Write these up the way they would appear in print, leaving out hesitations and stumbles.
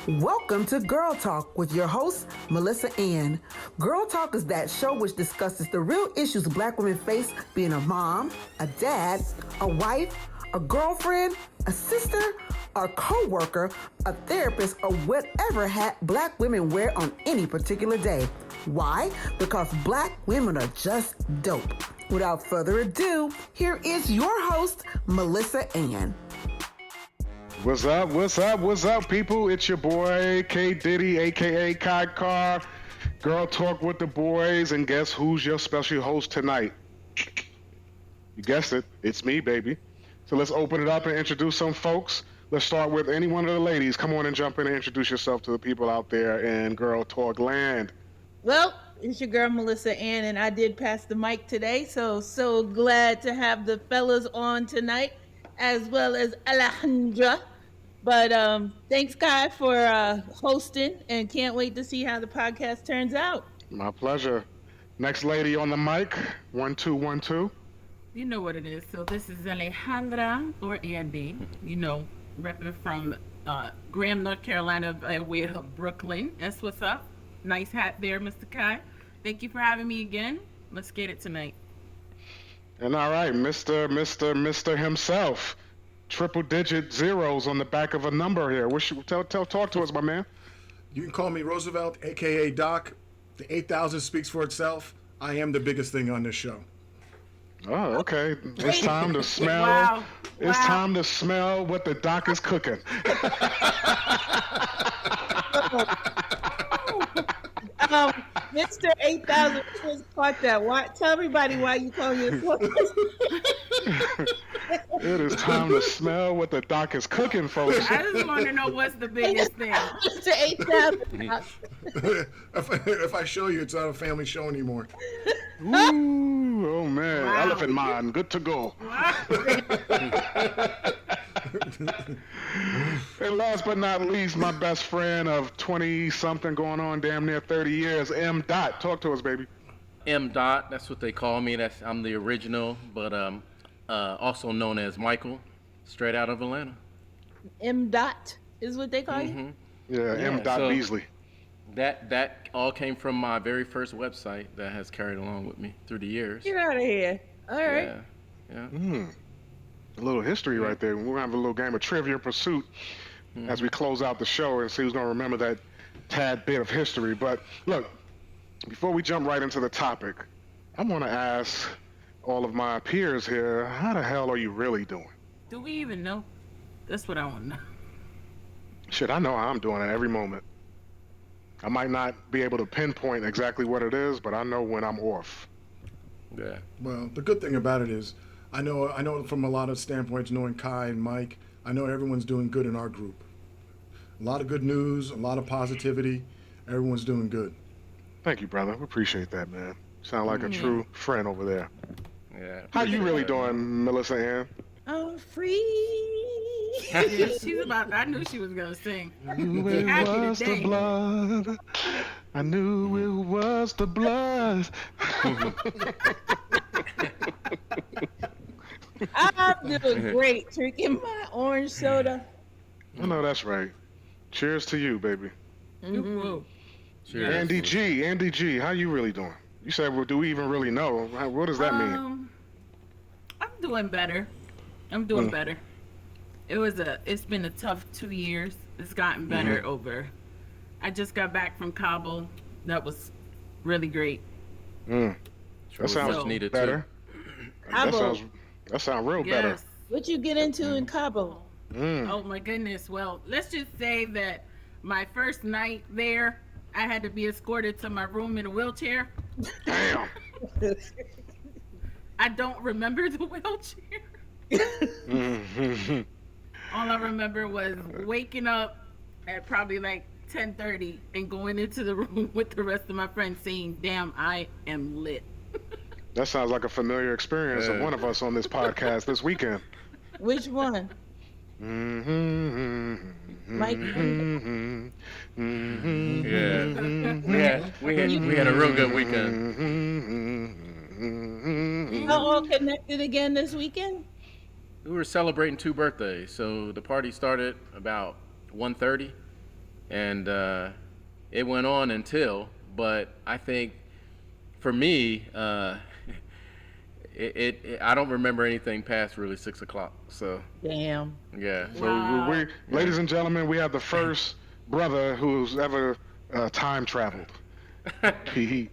Welcome to Girl Talk with your host, Melissa Ann. Girl Talk is that show which discusses the real issues Black women face being a mom, a dad, a wife, a girlfriend, a sister, a co-worker, a therapist, or whatever hat Black women wear on any particular day. Why? Because Black women are just dope. Without further ado, here is your host, Melissa Ann. What's up, people? It's your boy, K-Diddy, a.k.a. Kai Car. Girl Talk with the boys, and guess who's your special host tonight? You guessed it. It's me, baby. So let's open it up and introduce some folks. Let's start with any one of the ladies. Come on and jump in and introduce yourself to the people out there in Girl Talk land. Well, it's your girl, Melissa Ann, and I did pass the mic today, so glad to have the fellas on tonight, as well as Alejandra. But thanks, Kai, for hosting, and can't wait to see how the podcast turns out. My pleasure. Next lady on the mic, 1 2 1 2. You know what it is. So this is Alejandra, or Andy, repping from Graham, North Carolina, by way of Brooklyn. That's what's up. Nice hat there, Mr. Kai. Thank you for having me again. Let's get it tonight. And all right, Mr. himself. Triple digit zeros on the back of a number here. Talk to us, my man. You can call me Roosevelt, a.k.a. Doc. The 8,000 speaks for itself. I am the biggest thing on this show. Oh, okay. It's time to smell. Wow. It's time to smell what the doc is cooking. Mr. 8,000, just caught that. Why? Tell everybody why you call yourself. It is time to smell what the doc is cooking, folks. I just want to know what's the biggest thing. Mr. 8,000. If I show you, it's not a family show anymore. Ooh, oh man, Wow. Elephant mind, good to go. And last but not least, my best friend of 20-something going on damn near 30 years, M. Dot. Talk to us, baby. M. Dot, that's what they call me. I'm the original, but also known as Michael, straight out of Atlanta. M. Dot is what they call you? Yeah, M. Dot so Beasley. That all came from my very first website that has carried along with me through the years. Get out of here. All right. Yeah. A little history right there. We're going to have a little game of Trivia Pursuit as we close out the show and see who's going to remember that tad bit of history. But look, before we jump right into the topic, I want to ask all of my peers here, how the hell are you really doing? Do we even know? That's what I want to know. Shit, I know how I'm doing at every moment. I might not be able to pinpoint exactly what it is, but I know when I'm off. Yeah. Well, the good thing about it is, I know from a lot of standpoints, knowing Kai and Mike, I know everyone's doing good in our group. A lot of good news, a lot of positivity. Everyone's doing good. Thank you, brother. We appreciate that, man. Sound like a true friend over there. Yeah. How you really doing, Melissa Ann? I'm free. Yeah, she's about. I knew she was gonna sing. I knew it was the blood. I knew it was the blood. I'm doing great. Drinking my orange soda. I know that's right. Cheers to you, baby. Mm-hmm. Cheers. Andy G, how you really doing? You said, well, do we even really know? What does that mean? I'm doing better. I'm doing better. It's been a tough 2 years. It's gotten better over. I just got back from Kabul. That was really great. That sounds needed better. Kabul. That sounds real better. Yes. What you get into in Kabul? Oh my goodness. Well, let's just say that my first night there, I had to be escorted to my room in a wheelchair. Damn. I don't remember the wheelchair. All I remember was waking up at probably like 10:30 and going into the room with the rest of my friends saying, damn, I am lit. That sounds like a familiar experience of one of us on this podcast this weekend. Which one? Mike? Yeah. We had a real good weekend. Y'all all connected again this weekend? We were celebrating 2 birthdays, so the party started about 1:30, and it went on until. But I think for me, I don't remember anything past really 6 o'clock. So Damn. yeah. So Wow. we, ladies and gentlemen, we have the first brother who's ever time traveled. He,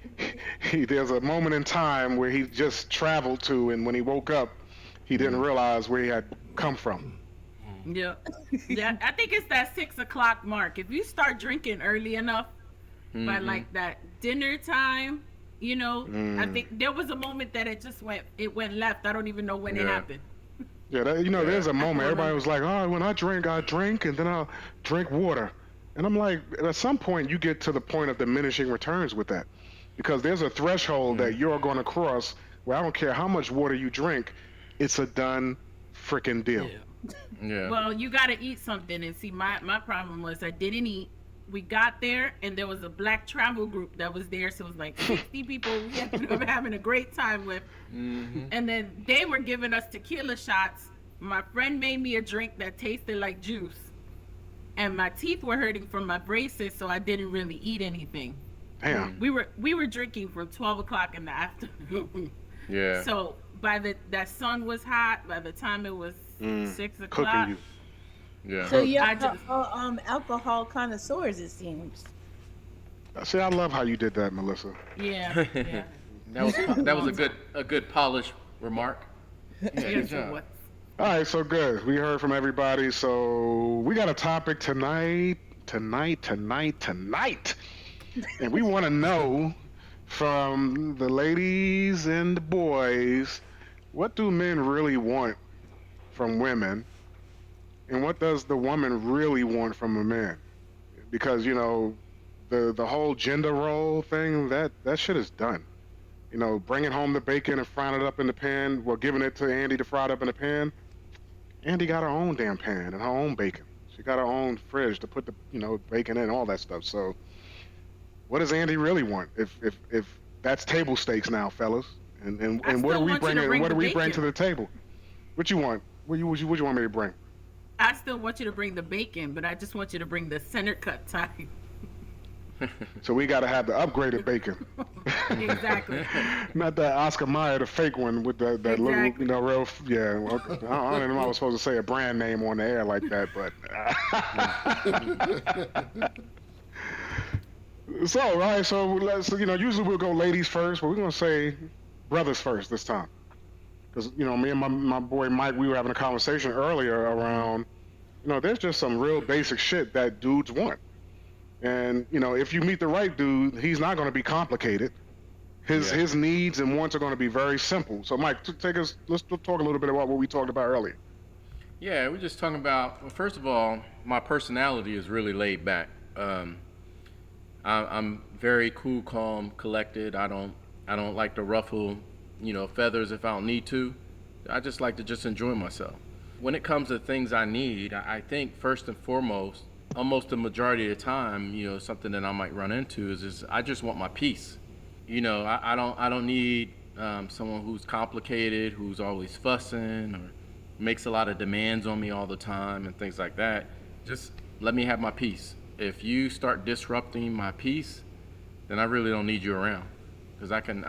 there's a moment in time where he just traveled to, and when he woke up, he didn't realize where he had come from. Yeah. Yeah. I think it's that 6 o'clock mark. If you start drinking early enough, by like that dinner time, you know, I think there was a moment that it went left. I don't even know when it happened. Yeah, there's a moment. Everybody was like, "Oh, when I drink, and then I'll drink water." And I'm like, at some point, you get to the point of diminishing returns with that, because there's a threshold that you're going to cross where I don't care how much water you drink, it's a done freaking deal. Yeah. Well, you got to eat something. And see, my problem was I didn't eat. We got there, and there was a black travel group that was there. So it was like 60 people we ended up having a great time with. And then they were giving us tequila shots. My friend made me a drink that tasted like juice. And my teeth were hurting from my braces, so I didn't really eat anything. Damn. We were drinking from 12 o'clock in the afternoon. Yeah. So that sun was hot. By the time it was 6 o'clock. Cooking you. Yeah. So you're I just- alcohol connoisseurs, it seems. See, I love how you did that, Melissa. Yeah. Yeah. That was a good polished remark. Yeah, good Here's job. what. All right, so good. We heard from everybody. So we got a topic tonight. And we want to know from the ladies and the boys, what do men really want from women? And what does the woman really want from a man? Because, the whole gender role thing, that shit is done. Bringing home the bacon and frying it up in the pan, well, giving it to Andy to fry it up in the pan. Andy got her own damn pan and her own bacon. She got her own fridge to put the, bacon in and all that stuff. So what does Andy really want? If that's table stakes now, fellas. And what do we bring to the table? What you want? What you want me to bring? I still want you to bring the bacon, but I just want you to bring the center cut type. So we got to have the upgraded bacon. Exactly. Not that Oscar Mayer, the fake one with that Exactly. little, real, yeah. Well, I don't even know I was supposed to say a brand name on the air like that, but. So, all right, so usually we'll go ladies first, but we're going to say brothers first this time. Because, me and my boy Mike, we were having a conversation earlier around, there's just some real basic shit that dudes want. And, if you meet the right dude, he's not going to be complicated. His needs and wants are going to be very simple. So, Mike, let's talk a little bit about what we talked about earlier. Yeah, we're just talking about, well, first of all, my personality is really laid back. I'm very cool, calm, collected. I don't like to ruffle, feathers if I don't need to. I just like to just enjoy myself. When it comes to things I need, I think first and foremost, almost the majority of the time, something that I might run into is I just want my peace. I don't need someone who's complicated, who's always fussing or makes a lot of demands on me all the time and things like that. Just let me have my peace. If you start disrupting my peace, then I really don't need you around, because I can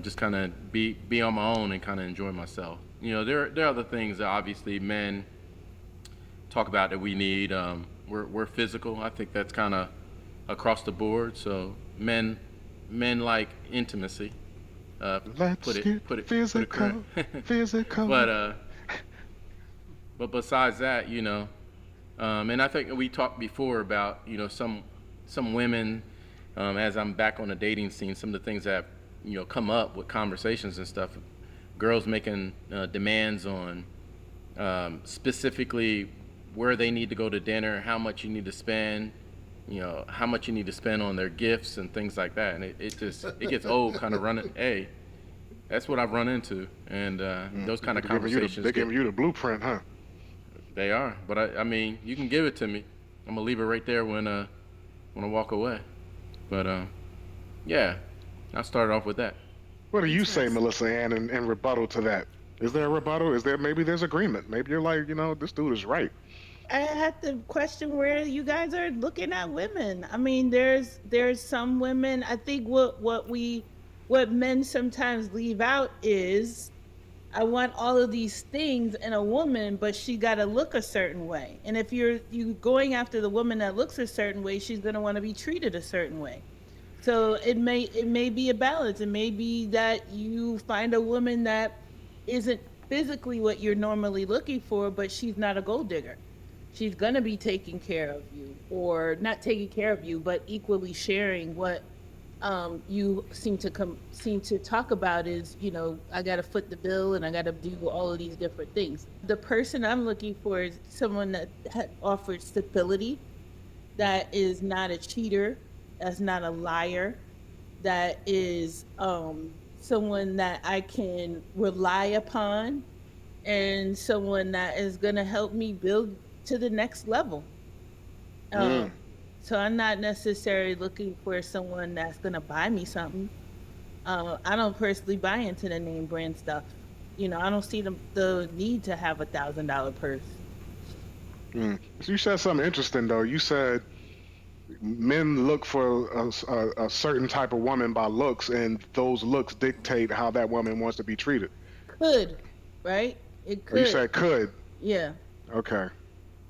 just kind of be on my own and kind of enjoy myself. There are other things that obviously men talk about that we need. We're physical. I think that's kind of across the board. So men like intimacy. Let's get physical. Physical. But besides that, and I think we talked before about some women, as I'm back on the dating scene, some of the things that have come up with conversations and stuff. Girls making demands on specifically where they need to go to dinner, how much you need to spend, how much you need to spend on their gifts and things like that. And it gets old kind of running. Hey, that's what I've run into. And those kind of conversations. They're giving you the blueprint, huh? They are. But I mean, you can give it to me. I'm going to leave it right there when I walk away. But yeah, I'll start off with that. What do you say, Melissa Ann, in rebuttal to that? Is there a rebuttal? Maybe there's agreement? Maybe you're like, this dude is right. I had to question where you guys are looking at women. I mean, there's some women. I think what men sometimes leave out is I want all of these things in a woman, but she got to look a certain way. And if you going after the woman that looks a certain way, she's going to want to be treated a certain way. So it may be a balance. It may be that you find a woman that isn't physically what you're normally looking for, but she's not a gold digger. She's gonna be taking care of you, or not taking care of you, but equally sharing what you seem to talk about is, I got to foot the bill and I got to do all of these different things. The person I'm looking for is someone that offers stability, that is not a cheater, that's not a liar, that is someone that I can rely upon, and someone that is going to help me build to the next level. So I'm not necessarily looking for someone that's going to buy me something. I don't personally buy into the name brand stuff. I don't see the need to have $1,000 purse. So you said something interesting though. You said men look for a certain type of woman by looks, and those looks dictate how that woman wants to be treated. Could, right? It Or you could. said could. Yeah. Okay.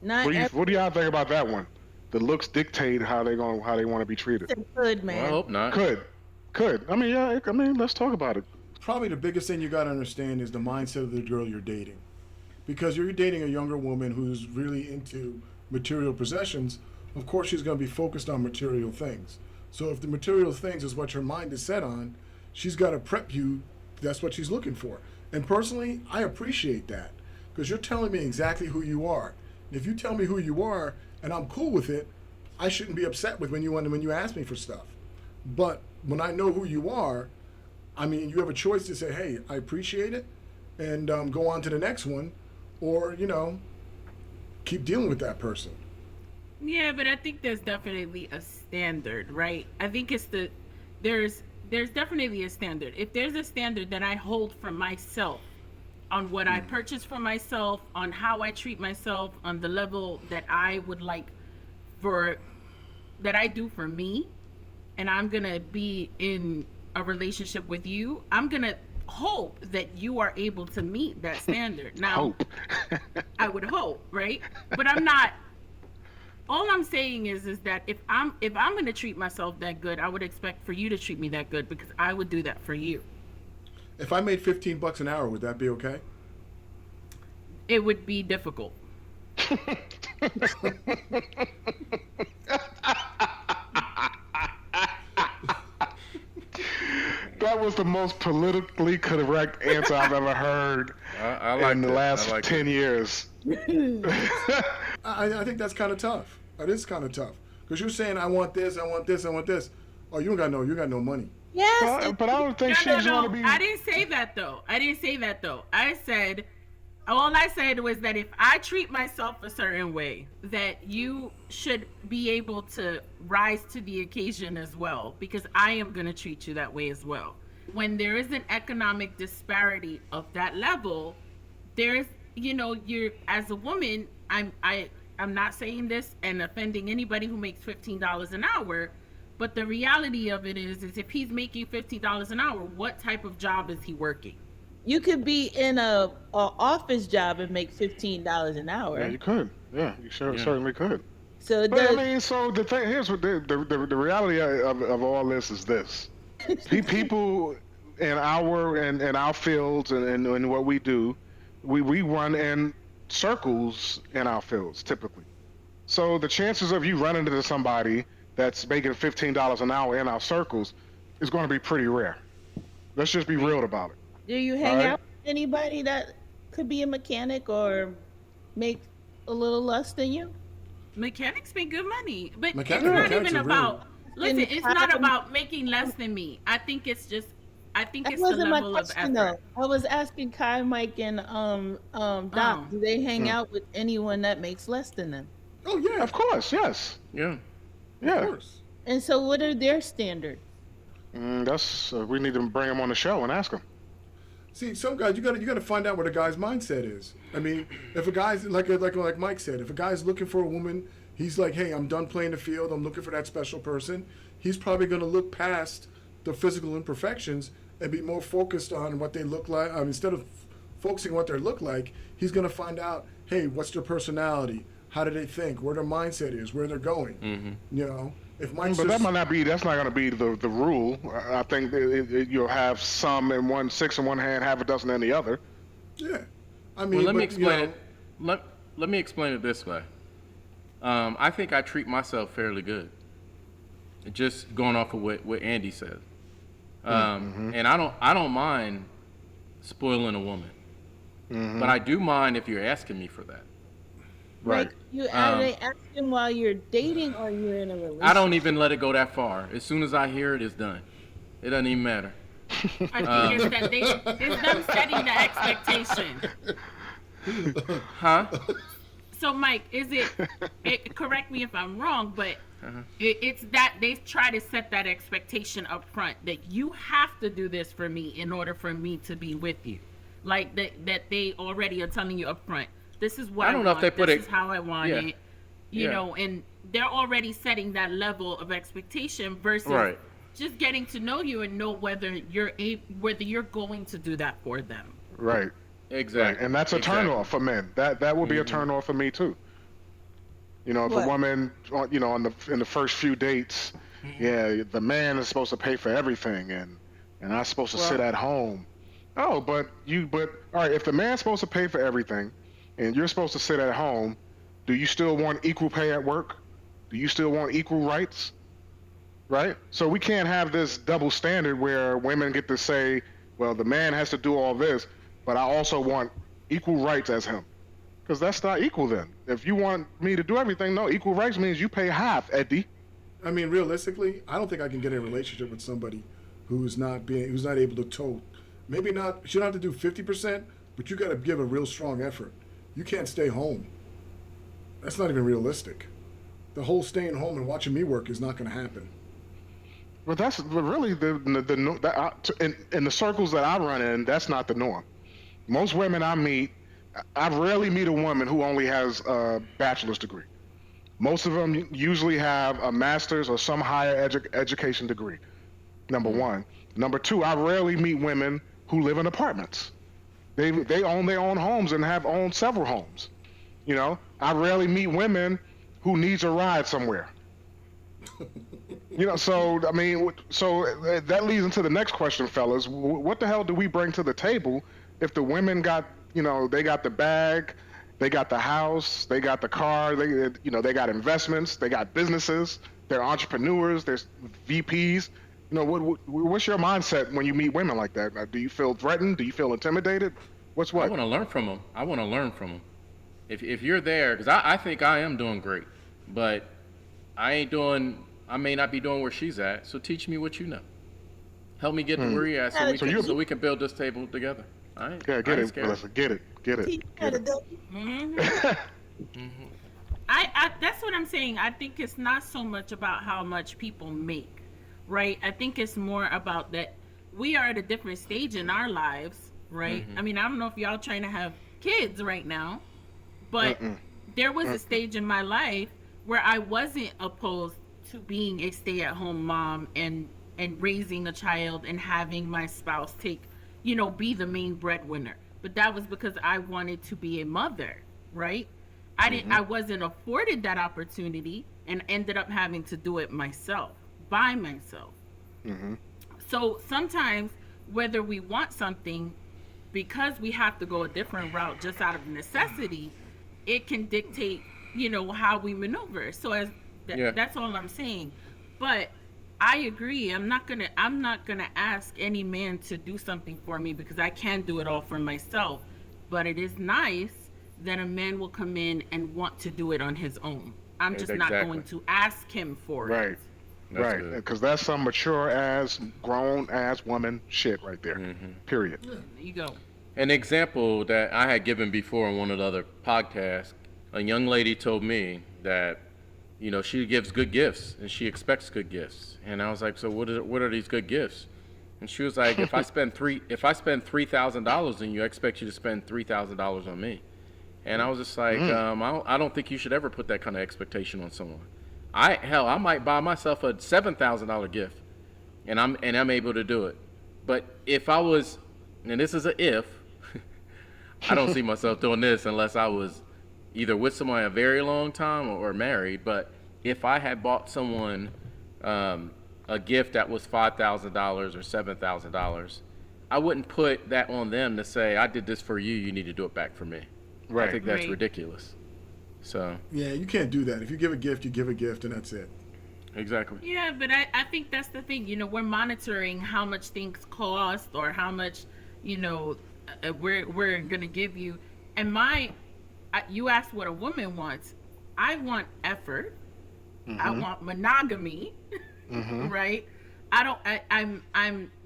Not What do y'all think about that one? The looks dictate how they want to be treated. Could, man. Well, I hope not. Could. I mean, yeah. I mean, let's talk about it. Probably the biggest thing you got to understand is the mindset of the girl you're dating. Because you're dating a younger woman who's really into material possessions, of course she's going to be focused on material things. So if the material things is what her mind is set on, she's got to prep you. That's what she's looking for. And personally, I appreciate that because you're telling me exactly who you are. And if you tell me who you are and I'm cool with it, I shouldn't be upset with when you ask me for stuff. But when I know who you are, I mean, you have a choice to say, hey, I appreciate it, and go on to the next one, or, keep dealing with that person. Yeah, but I think there's definitely a standard, right? I think there's definitely a standard. If there's a standard that I hold for myself on what I purchase for myself, on how I treat myself, on the level that I would like that I do for me, and I'm gonna be in a relationship with you, I'm gonna hope that you are able to meet that standard. Now, Hope. I would hope, right? But I'm not. All I'm saying is that if I'm gonna treat myself that good, I would expect for you to treat me that good because I would do that for you. If I made $15 an hour, would that be okay? It would be difficult. That was the most politically correct answer I've ever heard I like in the that. last I like 10 years. I think that's kind of tough. That is kind of tough because you're saying I want this, I want this, I want this. Oh, you got no money. Yes. But I don't think she's No. going to be. I didn't say that though. All I said was that if I treat myself a certain way, that you should be able to rise to the occasion as well, because I am going to treat you that way as well. When there is an economic disparity of that level, there's, you're, as a woman, I'm not saying this and offending anybody who makes $15 an hour, but the reality of it is if he's making $15 an hour, what type of job is he working? You could be in a office job and make $15 an hour. Yeah, you could. Yeah, you certainly could. So it But does. I mean, so the thing here's what the reality of all this is this: people in our fields and what we do, we run in circles in our fields typically. So the chances of you running into somebody that's making $15 an hour in our circles is going to be pretty rare. Let's just be real about it. Do you hang Alright. out with anybody that could be a mechanic or make a little less than you? Mechanics make good money, but Mechanics it's not are even really- about. Listen, And it's not how- about making less than me. I think it's That the wasn't my level of question effort. though. I was asking Kai, Mike, and Doc. Oh. Do they hang out with anyone that makes less than them? Oh yeah, Of course, yes. Yeah. Yeah. of course. And so, what are their standards? That's we need to bring them on the show and ask them. See, some guys, you gotta find out what a guy's mindset is. I mean, if a guy's like Mike said, if a guy's looking for a woman, he's like, hey, I'm done playing the field. I'm looking for that special person. He's probably gonna look past the physical imperfections and be more focused on what they look like. Instead of focusing on what they look like, he's gonna find out, hey, what's their personality? How do they think? Where their mindset is? Where they're going? Mm-hmm. You know, if Mike's But that might not be. That's not going to be the rule. I think you'll have some in one, six in one hand, half a dozen in the other. Yeah, I mean, Well, let me but, explain you know, it. Let me explain it this way. I think I treat myself fairly good. Just going off of what Andy said, and I don't mind spoiling a woman, but I do mind if you're asking me for that. Right. Are they asking while you're dating or you're in a relationship? I don't even let it go that far. As soon as I hear it, it's done. It doesn't even matter. I think it's them setting the expectation. Huh? So, Mike, correct me if I'm wrong, but it's that they try to set that expectation up front that you have to do this for me in order for me to be with you. Like that they already are telling you up front, this is what I don't know want, if they put this is how I want it, you know, and they're already setting that level of expectation versus just getting to know you and know whether you're going to do that for them. Right. Exactly. Right. And that's a turnoff for men. That would be a turnoff for me too. You know, if a woman, you know, in the first few dates, the man is supposed to pay for everything, and I'm supposed to sit at home. Oh, but all right, if the man's supposed to pay for everything, and you're supposed to sit at home, do you still want equal pay at work? Do you still want equal rights? Right? So we can't have this double standard where women get to say, well, the man has to do all this, but I also want equal rights as him. Because that's not equal then. If you want me to do everything, no, equal rights means you pay half, Eddie. I mean, realistically, I don't think I can get in a relationship with somebody who's not able to tote. Maybe not, you don't have to do 50%, but you got to give a real strong effort. You can't stay home. That's not even realistic. The whole staying home and watching me work is not going to happen. But really in the circles that I run in, that's not the norm. Most women I meet, I rarely meet a woman who only has a bachelor's degree. Most of them usually have a master's or some higher education degree. Number one. Number two, I rarely meet women who live in apartments. They own their own homes and have owned several homes. You know, I rarely meet women who needs a ride somewhere. You know, so I mean, that leads into the next question, fellas. What the hell do we bring to the table if the women got, you know, they got the bag, they got the house, they got the car, they got investments, they got businesses, they're entrepreneurs, they're VPs. You know, what's your mindset when you meet women like that? Do you feel threatened? Do you feel intimidated? What? I want to learn from them. If you're there, because I think I am doing great, but I may not be doing where she's at. So teach me what you know. Help me get to where you're at, so we can build this table together. All right? Yeah, get it, Melissa. Get it. That's what I'm saying. I think it's not so much about how much people make. Right? I think it's more about that we are at a different stage in our lives, right? I mean, I don't know if y'all trying to have kids right now, but there was a stage in my life where I wasn't opposed to being a stay-at-home mom and raising a child and having my spouse be the main breadwinner. But that was because I wanted to be a mother, right? I wasn't afforded that opportunity and ended up having to do it by myself. So sometimes, whether we want something, because we have to go a different route just out of necessity, it can dictate, how we maneuver. So that's all I'm saying. But I agree. I'm not gonna ask any man to do something for me because I can't do it all for myself. But it is nice that a man will come in and want to do it on his own. I'm just not going to ask him for it. Right, because that's some mature-ass, grown-ass woman shit right there, period. There you go. An example that I had given before on one of the other podcasts, a young lady told me that, she gives good gifts and she expects good gifts. And I was like, so what are these good gifts? And she was like, if I spend $3,000 on you, I expect you to spend $3,000 on me. And I was just like, I don't think you should ever put that kind of expectation on someone. I might buy myself a $7,000 gift, and I'm able to do it. But if I was, and this is a if, I don't see myself doing this unless I was either with someone a very long time or married. But if I had bought someone a gift that was $5,000 or $7,000, I wouldn't put that on them to say, I did this for you, you need to do it back for me. Right. I think that's ridiculous. So Yeah, you can't do that. If you give a gift, you give a gift, and that's it. exactly. Yeah, but I think that's the thing. We're monitoring how much things cost or how much, we're gonna give you. And you asked what a woman wants. I want effort. I want monogamy. Right? I'm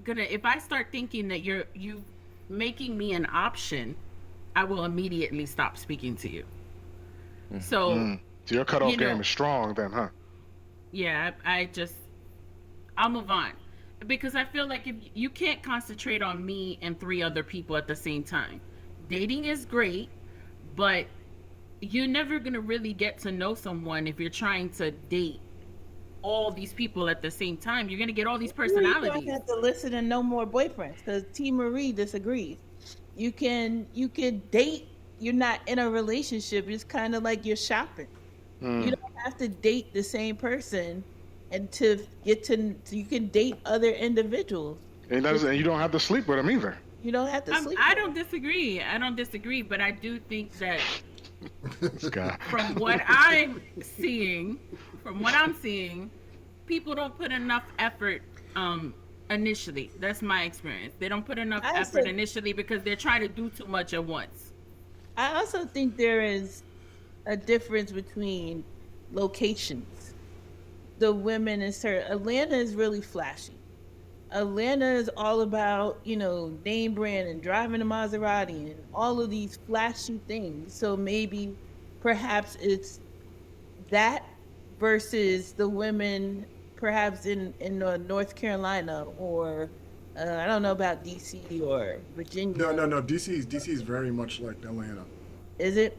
gonna, if I start thinking that you making me an option, I will immediately stop speaking to you. So your cutoff game is strong then, huh? Yeah, I'll move on. Because I feel like if you can't concentrate on me and 3 other people at the same time. Dating is great, but you're never gonna really get to know someone if you're trying to date all these people at the same time. You're gonna get all these personalities. You don't have to listen to no more boyfriends because T. Marie disagrees. You can date. You're not in a relationship. It's kind of like you're shopping. You don't have to date the same person, and to get to you can date other individuals. And you don't have to sleep with them either. You don't have to sleep. I don't disagree. But I do think that This guy. from what I'm seeing, people don't put enough effort initially. That's my experience. They don't put enough effort initially because they're trying to do too much at once. I also think there is a difference between locations. The women in Atlanta is really flashy. Atlanta is all about, name brand and driving a Maserati and all of these flashy things. So maybe perhaps it's that versus the women perhaps in North Carolina or I don't know about DC or Virginia. No. DC is very much like Atlanta. Is it?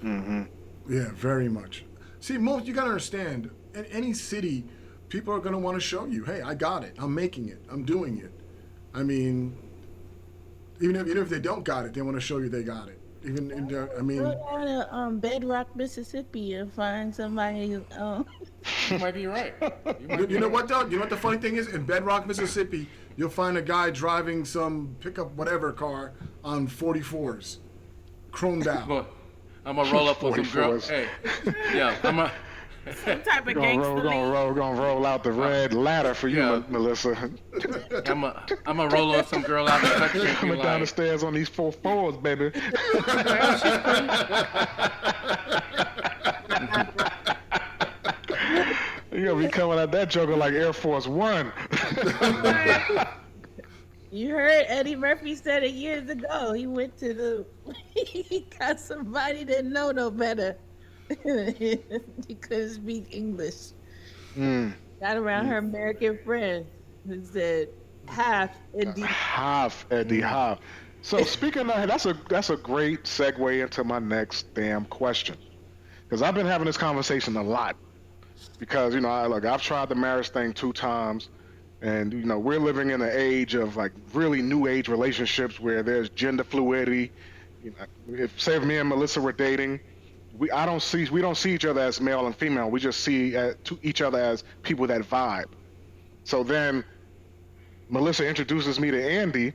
Yeah, very much. See, you gotta understand, in any city, people are gonna want to show you, hey, I got it, I'm making it, I'm doing it. I mean, even if they don't got it, they want to show you they got it. Go down to Bedrock, Mississippi, and find somebody. You might be right. You know what though? You know what the funny thing is? In Bedrock, Mississippi, you'll find a guy driving some pickup whatever car on 44s, chromed out. I'm gonna roll up with some girls. Hey, yeah, Some type of We're gangster league. gonna roll out the red ladder for you, Melissa. I'm gonna roll on some girl out the country. Coming down the stairs on these 4 baby. You're gonna be coming at that joker like Air Force One. You heard Eddie Murphy said it years ago. He went to he got somebody that know no better. He couldn't speak English. Got around her American friend who said half Eddie. Half Eddie, half. So speaking of that's a great segue into my next damn question, because I've been having this conversation a lot. Because I've tried the marriage thing 2 times, and we're living in an age of like really new age relationships where there's gender fluidity. If say if me and Melissa were dating, we don't see each other as male and female. We just see each other as people that vibe. So then Melissa introduces me to Andy,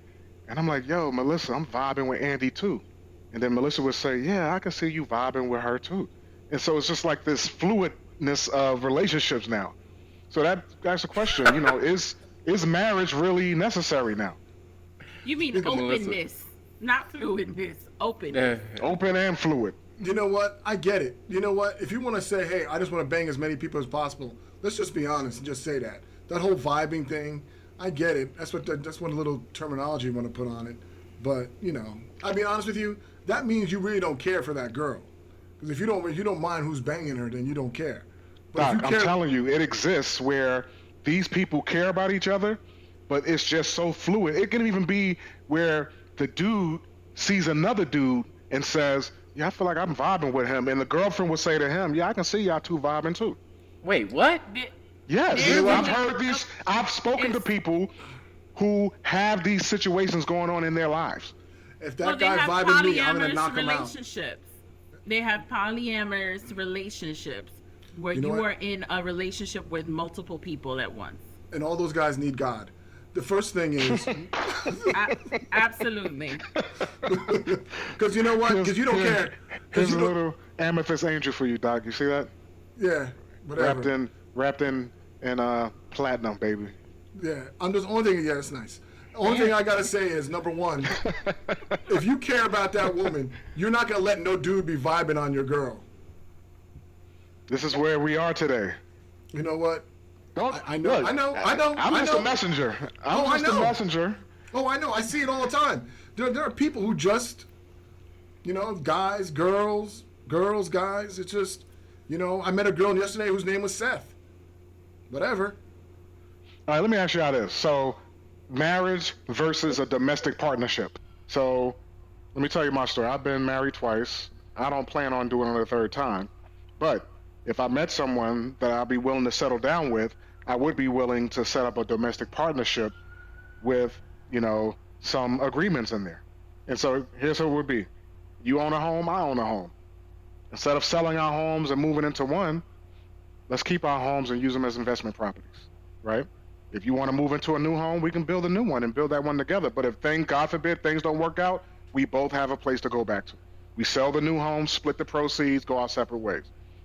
and I'm like, yo, Melissa, I'm vibing with Andy too. And then Melissa would say, yeah, I can see you vibing with her too. And so it's just like this fluidness of relationships now. So that's the question, is marriage really necessary now? You mean openness, not fluidness, openness. Open and fluid. You know what? I get it. You know what? If you want to say, hey, I just want to bang as many people as possible, let's just be honest and just say that. That whole vibing thing, I get it. That's one little terminology you want to put on it. But, I'll be honest with you, that means you really don't care for that girl. Because if you don't mind who's banging her, then you don't care. But Doc, I'm telling you, it exists where these people care about each other, but it's just so fluid. It can even be where the dude sees another dude and says, yeah, I feel like I'm vibing with him. And the girlfriend would say to him, yeah, I can see y'all two vibing too. Wait, what? Yes, There's I've a- heard these. I've spoken to people who have these situations going on in their lives. If Well, that they guy have vibing me, I'm gonna polyamorous knock him out. relationships. They have polyamorous relationships where You know you what? are in a relationship with multiple people at once. And all those guys need God. The first thing is, Absolutely. because you know what? Because you don't care. Because Here's you a don't. little amethyst angel for you, Doc. You see that? Yeah, whatever. Wrapped in platinum, baby. Yeah, I'm just only thing. Yeah, it's nice. Only thing I gotta say is number one, if you care about that woman, you're not gonna let no dude be vibing on your girl. This is where we are today. You know what? Don't, I know, look, I know. I'm I just know. a messenger. I'm Oh, I just a know. messenger. Oh, I know. I see it all the time. There are people who just, guys, girls, guys. It's just, I met a girl yesterday whose name was Seth. Whatever. All right, let me ask you how this. So, marriage versus a domestic partnership. So, let me tell you my story. I've been married twice. I don't plan on doing it a third time. But if I met someone that I'd be willing to settle down with, I would be willing to set up a domestic partnership with, some agreements in there. And so here's what it would be. You own a home, I own a home. Instead of selling our homes and moving into one, let's keep our homes and use them as investment properties, right? If you want to move into a new home, we can build a new one and build that one together. But if God forbid, things don't work out, we both have a place to go back to. We sell the new home, split the proceeds, go our separate ways.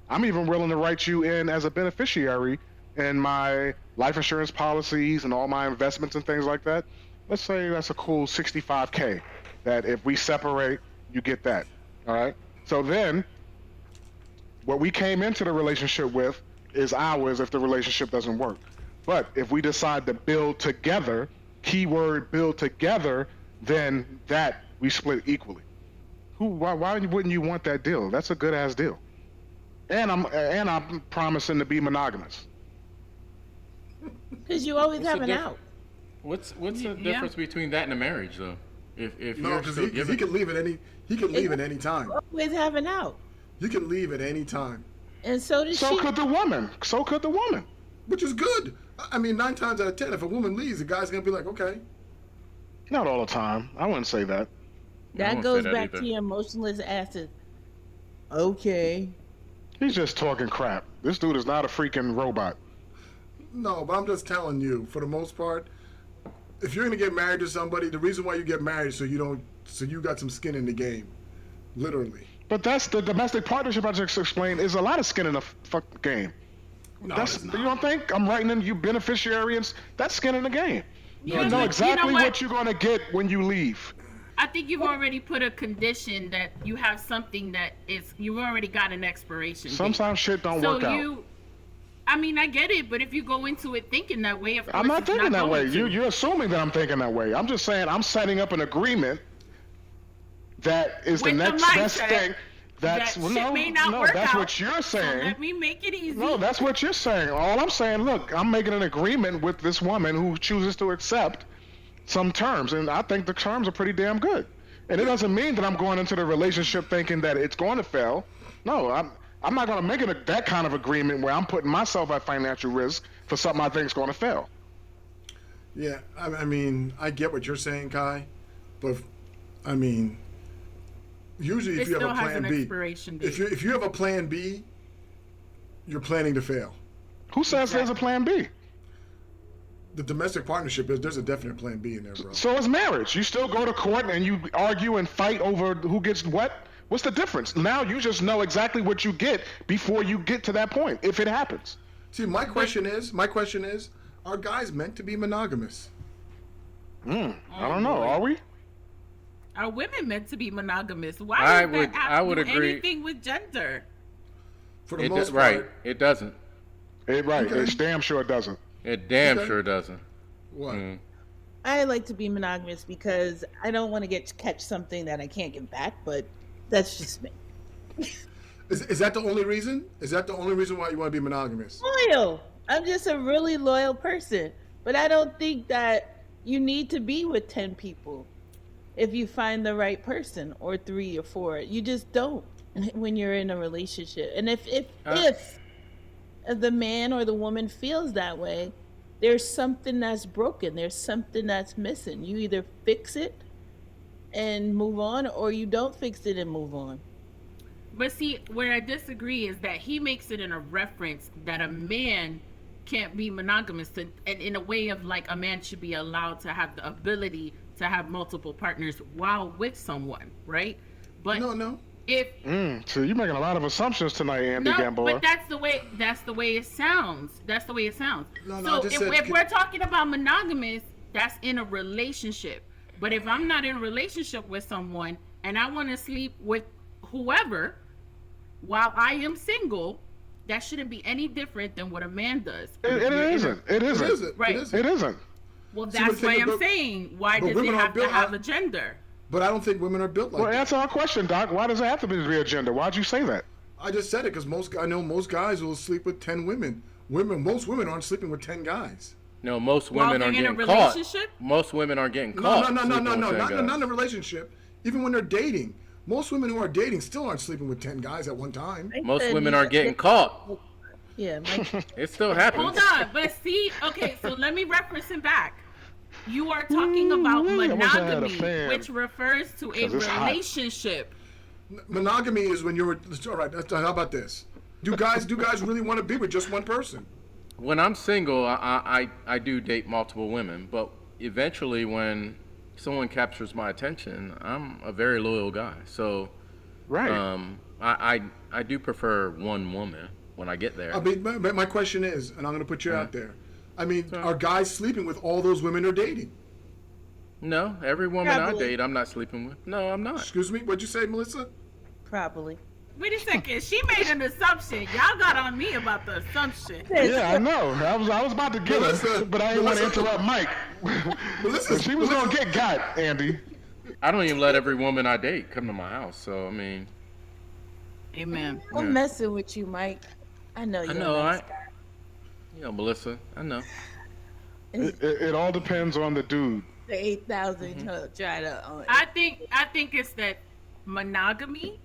I'm even willing to write you in as a beneficiary in my life insurance policies and all my investments and things like that. Let's say that's a cool $65K that if we separate, you get that. All right. So then what we came into the relationship with is ours if the relationship doesn't work. But if we decide to build together, keyword build together, then that we split equally. Why wouldn't you want that deal? That's a good ass deal. And I'm promising to be monogamous. Because you always have an out. What's the difference between that and a marriage, though? If No, you're because still he giving, could leave at any time. Always have an out. You can leave at any time, And so does So she. could the woman. which is good. I mean, 9 times out of 10, if a woman leaves, the guy's gonna be like, okay. Not all the time. I wouldn't say that. I That won't goes say that back either. to your emotionless asses. Okay. He's just talking crap. This dude is not a freaking robot. No, but I'm just telling you, for the most part, if you're gonna get married to somebody, the reason why you get married is so you got some skin in the game, literally. But that's the domestic partnership I just explained is a lot of skin in the fuck game. No, That's it's you not. don't think I'm writing in you beneficiary and that's skin in the game. Yeah, You know but exactly you know what you're gonna get when you leave. I think you've already put a condition that you have something that you've already got an expiration date. Sometimes shit don't So work out. I mean, I get it, but if you go into it thinking that way, of course I'm not it's thinking that way. going to. You're assuming that I'm thinking that way. I'm just saying I'm setting up an agreement that is With the the next best mindset thing. That's that well, shit no, may not no, work that's out. what you're So saying. let me make it easy. No, that's what you're saying. All I'm saying, look, I'm making an agreement with this woman who chooses to accept some terms, and I think the terms are pretty damn good. And it doesn't mean that I'm going into the relationship thinking that it's going to fail. No, I'm not going to make it that kind of agreement where I'm putting myself at financial risk for something I think is going to fail. Yeah, I mean, I get what you're saying, Kai, but I mean, usually if It you have still a has plan an B, expiration date. if you have a plan B, you're planning to fail. Who says there's a plan B? The domestic partnership there's a definite plan B in there, bro. So is marriage. You still go to court and you argue and fight over who gets what? What's the difference? Now you just know exactly what you get before you get to that point, if it happens. See, my question is, are guys meant to be monogamous? I don't know. Are we? Are women meant to be monogamous? Why I does would- that have I to would do agree. anything with gender? For the It most do- part, right. It doesn't. Right. Okay. It's damn sure it doesn't. It damn Okay. sure doesn't. what? I like to be monogamous because I don't want to catch something that I can't get back, but that's just me. Is that the only reason? Is that the only reason why you want to be monogamous? Loyal. I'm just a really loyal person. But I don't think that you need to be with 10 people if you find the right person, or 3 or 4. You just don't when you're in a relationship. And if the man or the woman feels that way, there's something that's broken. There's something that's missing. You either fix it and move on, or you don't fix it and move on. But see, where I disagree is that he makes it in a reference that a man can't be monogamous, and in a way of like a man should be allowed to have the ability to have multiple partners while with someone, right? But No. if So you're making a lot of assumptions tonight, Andy no, Gamboa. but that's the way it sounds. That's the way it sounds. No, I So just if, said- if we're talking about monogamous, that's in a relationship. But if I'm not in a relationship with someone and I want to sleep with whoever while I am single, that shouldn't be any different than what a man does. It isn't. It isn't. Right. It isn't. Well, See, that's but why think I'm about- saying, why but does it women are have to built- have a gender? But I don't think women are built like Well, that. answer our question, Doc. Why does it have to be a gender? Why'd you say that? I just said it because I know most guys will sleep with 10 women. Most women aren't sleeping with 10 guys. No, most While women they're aren't in a getting caught. relationship? Most women aren't getting No, caught. no, sleeping with 10 not guys. in a relationship. Even when they're dating, most women who are dating still aren't sleeping with 10 guys at one time. Most women aren't getting caught. Yeah, Mike. It still happens. Hold on, but see, okay, so let me reference it back. You are talking about Ooh, I wish I had a monogamy, fan. which refers to a 'Cause it's hot. relationship. Monogamy is when you're all right. How about this? Do guys really want to be with just one person? When I'm single, I do date multiple women, but eventually when someone captures my attention, I'm a very loyal guy. So Right. I do prefer one woman when I get there. I mean, my question is, and I'm going to put you out there. I mean, are guys sleeping with all those women they're dating? No, every woman I Probably. date, I'm not sleeping with. No, I'm not. Excuse me, what'd you say, Melissa? Probably. Wait a second, she made an assumption. Y'all got on me about the assumption. Yeah, I know. I was about to get her, Melissa, but I didn't want to Melissa. interrupt Mike. Melissa, She was gonna get got, Andy. I don't even let every woman I date come to my house. So I mean, Amen. I'm messing with you, Mike. I know you're I know, nice Melissa, I know. It all depends on the dude. The 8,000 try to. I think it's that monogamy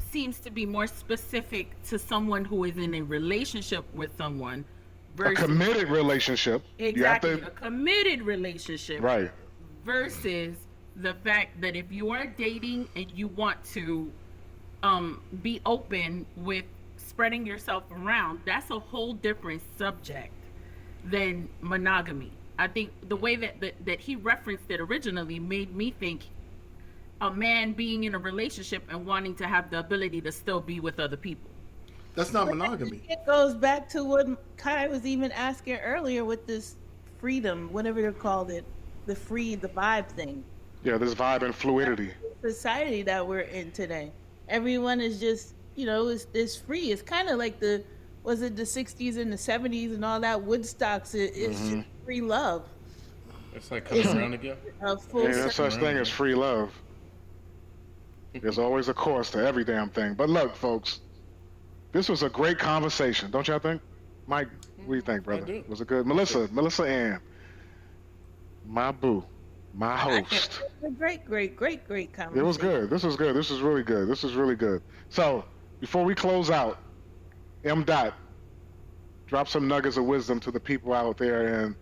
seems to be more specific to someone who is in a relationship with someone A versus committed relationship. exactly You have a committed relationship to, right. versus the fact that if you are dating and you want to be open with spreading yourself around, that's a whole different subject than monogamy. I think the way that he referenced it originally made me think a man being in a relationship and wanting to have the ability to still be with other people. That's not monogamy. It goes back to what Kai was even asking earlier with this freedom, whatever they called it, the vibe thing. Yeah, this vibe and fluidity. Society that we're in today. Everyone is just, is free. It's kind of like was it the 60s and the 70s and all that? Woodstocks, it's just free love. It's like coming around again. A full Ain't no circle. such thing as free love. There's always a cost to every damn thing. But look, folks, this was a great conversation, don't y'all think? Mike, what do you think, brother? do. Was it good? Melissa Ann, my boo, my host. A great conversation. It was good. This was good. This was really good. This was really good. So, before we close out, M. Dot, drop some nuggets of wisdom to the people out there in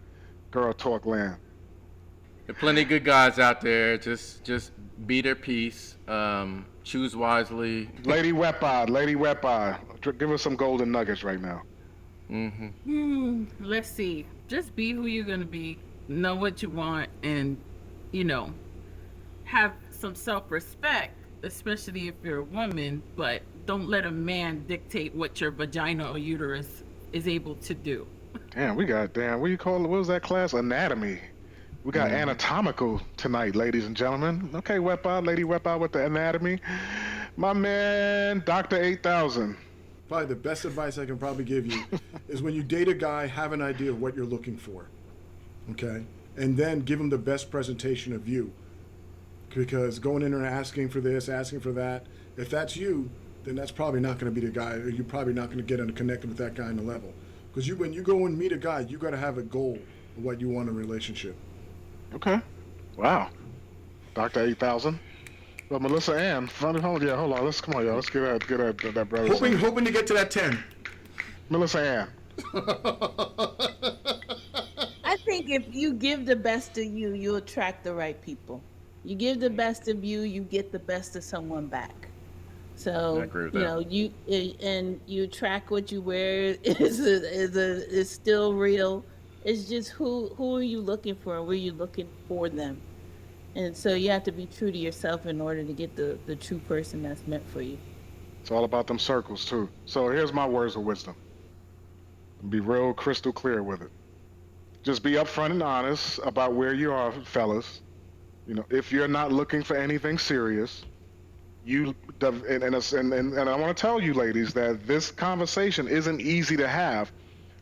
Girl Talk land. There are plenty of good guys out there. Just be their peace. Choose wisely. Lady Wet-Eye, give us some golden nuggets right now. Let's see. Just be who you're gonna be. Know what you want, and have some self-respect, especially if you're a woman. But don't let a man dictate what your vagina or uterus is able to do. Damn, what do you call it? What was that class? Anatomy. We got anatomical tonight, ladies and gentlemen. Okay, Lady Wet-Eye with the anatomy. My man, Dr. 8000. Probably the best advice I can probably give you is when you date a guy, have an idea of what you're looking for. Okay? And then give him the best presentation of you. Because going in there and asking for this, asking for that, if that's you, then that's probably not going to be the guy, or you're probably not going to get connected with that guy on the level. Because when you go and meet a guy, you got to have a goal of what you want in a relationship. Okay. Wow. Dr. 8000. Well, Melissa Ann, hold on. Come on, y'all. Let's get that brother. Hoping to get to that 10. Melissa Ann. I think if you give the best of you, you attract the right people. You give the best of you, you get the best of someone back. So I agree with that. and you track what you wear is still real. It's just who are you looking for, and where you looking for them, and so you have to be true to yourself in order to get the true person that's meant for you. It's all about them circles too. So here's my words of wisdom. Be real crystal clear with it. Just be upfront and honest about where you are, fellas. If you're not looking for anything serious, and I want to tell you, ladies, that this conversation isn't easy to have.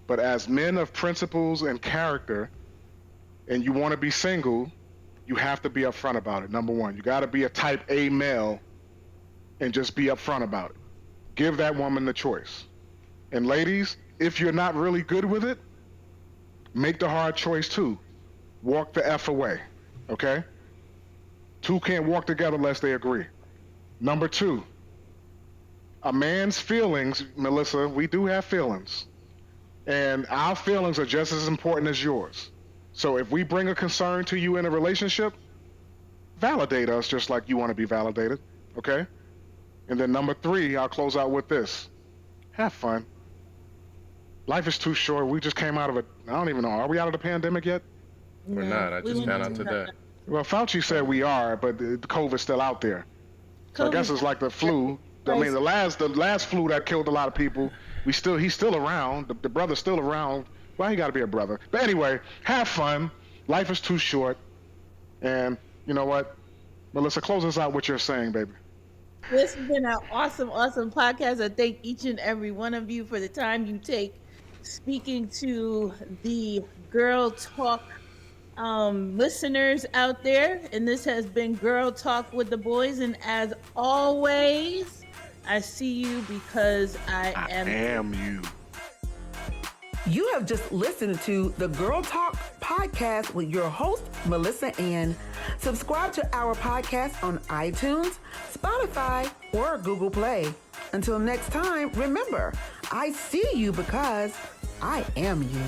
But as men of principles and character, and you want to be single, you have to be upfront about it. Number one, you got to be a type A male, and just be upfront about it. Give that woman the choice. And ladies, if you're not really good with it, make the hard choice too. Walk the F away, okay? Two can't walk together unless they agree. Number two, a man's feelings, Melissa, we do have feelings. And our feelings are just as important as yours. So if we bring a concern to you in a relationship, validate us just like you want to be validated, okay? And then number three, I'll close out with this. Have fun. Life is too short. We just came out of I don't even know. Are we out of the pandemic yet? We're not. I just found out today. Well, Fauci said we are, but the COVID's still out there. So I guess it's like the flu. I mean, the last flu that killed a lot of people. He's still around. The brother's still around. Well, he got to be a brother. But anyway, have fun. Life is too short. And you know what? Melissa, close us out with your saying, baby. This has been an awesome podcast. I thank each and every one of you for the time you take speaking to the Girl Talk listeners out there. And this has been Girl Talk with the Boys. And as always, I see you because I am you. You have just listened to the Girl Talk podcast with your host, Melissa Ann. Subscribe to our podcast on iTunes, Spotify, or Google Play. Until next time, remember, I see you because I am you.